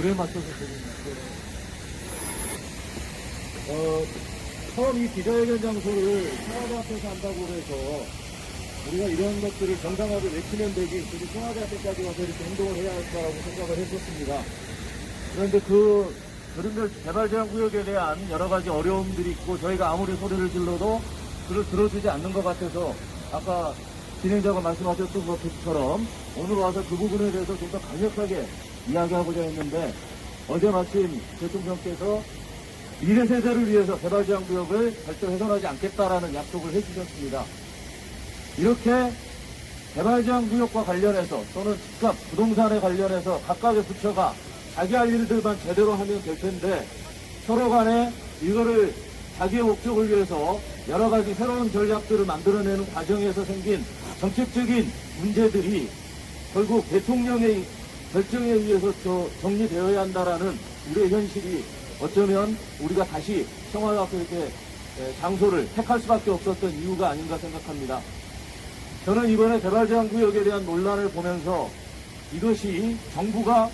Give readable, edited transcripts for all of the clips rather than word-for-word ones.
그래 맞춰서 드립니다. 처음 이 기자회견 장소를 청와대 앞에서 한다고 해서 우리가 이런 것들을 정당하게 외치면 되지 굳이 청와대 앞에까지 와서 이렇게 행동을 해야 할까라고 생각을 했었습니다. 그런데 그 그린벨트 개발제한구역에 대한 여러 가지 어려움들이 있고 저희가 아무리 소리를 질러도 그를 들어주지 않는 것 같아서 아까 진행자가 말씀하셨던 것처럼 오늘 와서 그 부분에 대해서 좀 더 강력하게 이야기하고자 했는데 어제 마침 대통령께서 미래 세대를 위해서 개발제한구역을 절대 훼손하지 않겠다라는 약속을 해주셨습니다. 이렇게 개발제한구역과 관련해서 또는 집값, 부동산에 관련해서 각각의 부처가 자기 할 일들만 제대로 하면 될 텐데 서로 간에 이거를 자기의 목적을 위해서 여러 가지 새로운 전략들을 만들어내는 과정에서 생긴 정책적인 문제들이 결국 대통령의 결정에 의해서 정리되어야 한다라는 우리의 현실이 어쩌면 우리가 다시 청와대 앞에 이렇게 장소를 택할 수밖에 없었던 이유가 아닌가 생각합니다. 저는 이번에 개발제한구역에 대한 논란을 보면서 이것이 정부가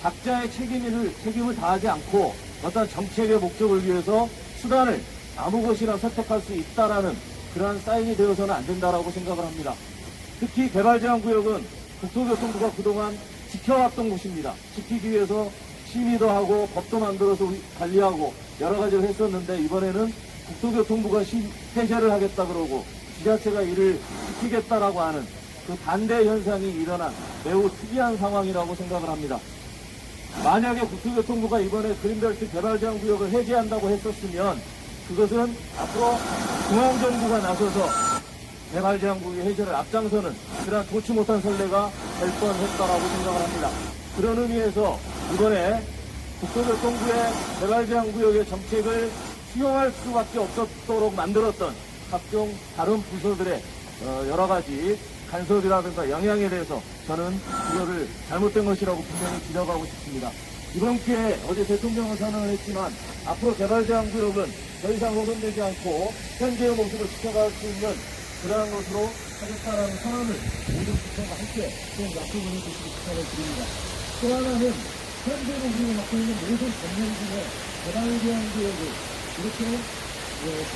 각자의 책임을 다하지 않고 어떤 정책의 목적을 위해서 수단을 아무 것이나 선택할 수 있다라는 그러한 사인이 되어서는 안 된다라고 생각을 합니다. 특히 개발제한구역은 국토교통부가 그동안 지켜왔던 곳입니다. 지키기 위해서 심의도 하고 법도 만들어서 관리하고 여러 가지를 했었는데 이번에는 국토교통부가 폐쇄를 하겠다 그러고 지자체가 이를 지키겠다라고 하는 그 반대 현상이 일어난 매우 특이한 상황이라고 생각을 합니다. 만약에 국토교통부가 이번에 그린벨트 개발제한구역을 해제한다고 했었으면 그것은 앞으로 중앙정부가 나서서 개발제한구역 해제를 앞장서는 그러한 좋지 못한 선례가 될 뻔했다라고 생각을 합니다. 그런 의미에서 이번에 국토교통부의 개발제한구역의 정책을 수용할 수밖에 없도록 만들었던 각종 다른 부서들의 여러 가지 간섭이라든가 영향에 대해서 저는 이거를 잘못된 것이라고 분명히 지적하고 싶습니다. 이번 기회에 어제 대통령은 선언을 했지만 앞으로 개발제한구역은 더 이상 훼손되지 않고 현재의 모습을 지켜갈 수 있는 그러한 것으로 하겠다라는 선언을 모든 부처가 함께 좀 약속을 해주시기 부탁을 드립니다. 또 하나는 현재로 우리가 갖고 있는 모든 법령 중에 개발제한구역을 이렇게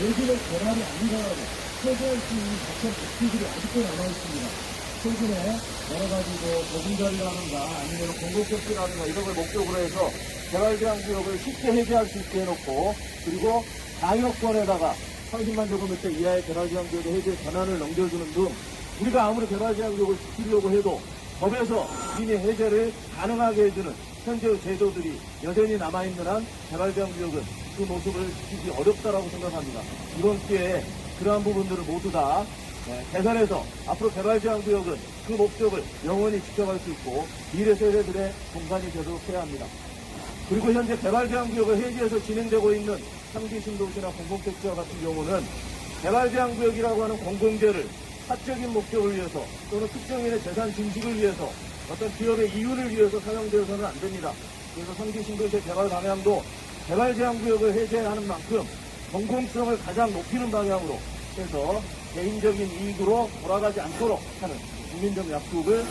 내지의 개발이 아니더라도 폐쇄할 수 있는 각종 법규들이 아직도 남아있습니다. 최근에 여러 가지 보금자리라든가 아니면 공공격지라든가 이런 걸 목적으로 해서 개발제한구역을 쉽게 해제할 수 있게 해놓고 그리고 당역권에다가 30만 제곱미터 이하의 개발제한구역의 해제 권한을 넘겨주는 등 우리가 아무리 개발제한구역을 지키려고 해도 법에서 이미 해제를 가능하게 해주는 현재의 제도들이 여전히 남아있는 한 개발제한구역은 그 모습을 지키기 어렵다라고 생각합니다. 이번 기회에 그러한 부분들을 모두 다 개선해서 앞으로 개발제한구역은 그 목적을 영원히 지켜갈 수 있고 미래 세대들의 공간이 되도록 해야 합니다. 그리고 현재 개발제한구역을 해제해서 진행되고 있는 상기신도시나 공공택지와 같은 경우는 개발제한구역이라고 하는 공공재를 사적인 목적을 위해서 또는 특정인의 재산 증식을 위해서 어떤 기업의 이윤을 위해서 사용되어서는 안 됩니다. 그래서 상기신도시의 개발 방향도 개발제한구역을 해제하는 만큼 공공성을 가장 높이는 방향으로 해서 개인적인 이익으로 돌아가지 않도록 하는 국민적 약속을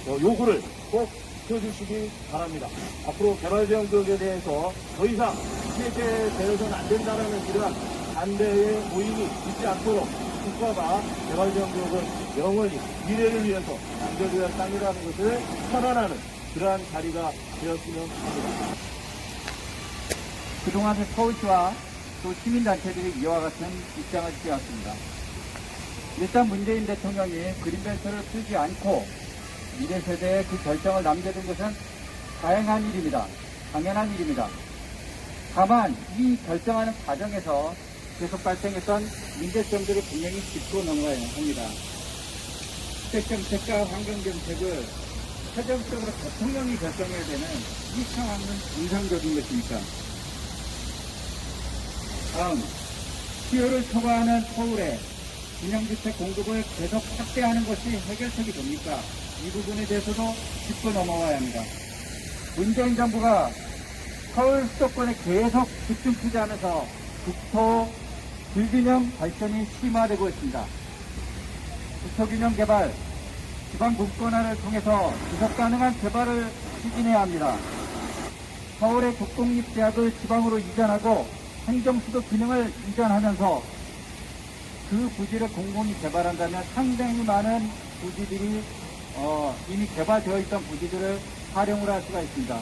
요구를 꼭 지켜주시기 바랍니다. 앞으로 개발제한구역에 대해서 더 이상 해제되어서는 안 된다는 이러한 반대의 모임이 있지 않도록 국가가 개발제한구역은 영원히 미래를 위해서 남겨줘야 할 땅이라는 것을 선언하는 그러한 자리가 되었으면 합니다. 그동안의 서울시와 또 시민단체들이 이와 같은 입장을 취해왔습니다. 일단 문재인 대통령이 그린벨트를 풀지 않고 미래 세대에 그 결정을 남겨둔 것은 다행한 일입니다. 당연한 일입니다. 다만 이 결정하는 과정에서 계속 발생했던 문제점들을 분명히 짚고 넘어가야 합니다. 주택정책과 환경정책을 최종적으로 대통령이 결정해야 되는 이 상황은 정상적인 것입니까? 다음, 수요를 초과하는 서울에 분양주택 공급을 계속 확대하는 것이 해결책이 됩니까? 이 부분에 대해서도 짚고 넘어가야 합니다. 문재인 정부가 서울 수도권에 계속 집중 투자하면서 국토 불균형 발전이 심화되고 있습니다. 국토균형 개발, 지방 분권화를 통해서 지속 가능한 개발을 추진해야 합니다. 서울의 국공립대학을 지방으로 이전하고 행정수도 기능을 이전하면서 그 부지를 공공이 개발한다면 상당히 많은 부지들이 이미 개발되어 있던 부지들을 활용을 할 수가 있습니다.